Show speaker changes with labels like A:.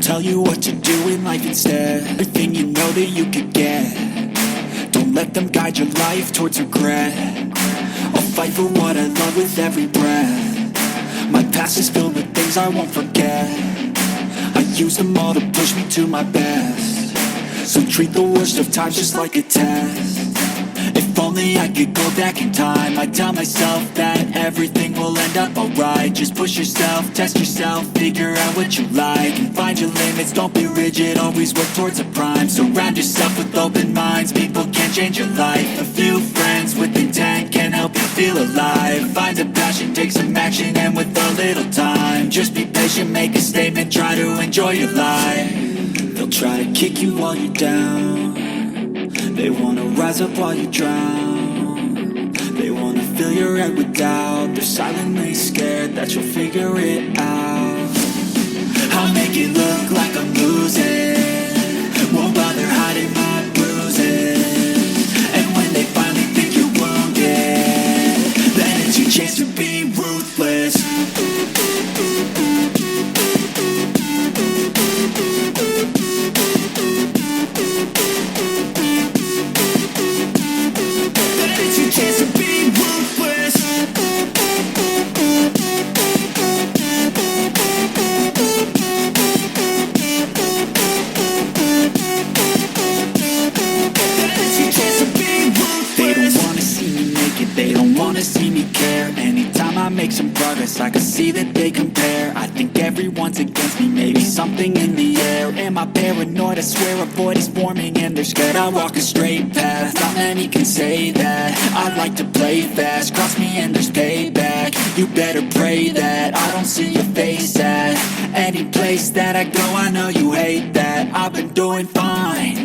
A: tell you what to do in life instead. Everything you know that you could get. Don't let them guide your life towards regret. I'll fight for what I love with every breath. My past is filled with things I won't forget. I use them all to push me to my best. So treat the worst of times just like a test. If only I could go back in time, I'd tell myself that everything will end up alright. Just push yourself, test yourself, figure out what you like, and find your limits, don't be rigid, always work towards a prime. Surround yourself with open minds, people can change your life. A few friends with intent can help you feel alive. Find a passion, take some action, and with a little time, just be patient, make a statement, try to enjoy your life. They'll try to kick you while you're down. They wanna rise up while you drown. They wanna fill your head with doubt. They're silently scared that you'll figure it out. I'll make it look like I'm losing, won't bother hiding my bruises. And when they finally think you're wounded, then it's your chance to be ruthless. See me care. Anytime I make some progress, I can see that they compare. I think everyone's against me, maybe something in the air. Am I paranoid? I swear a void is forming and they're scared. I walk a straight path, not many can say that. I like to play fast, cross me and there's payback. You better pray that I don't see your face at any place that I go. I know you hate that. I've been doing fine,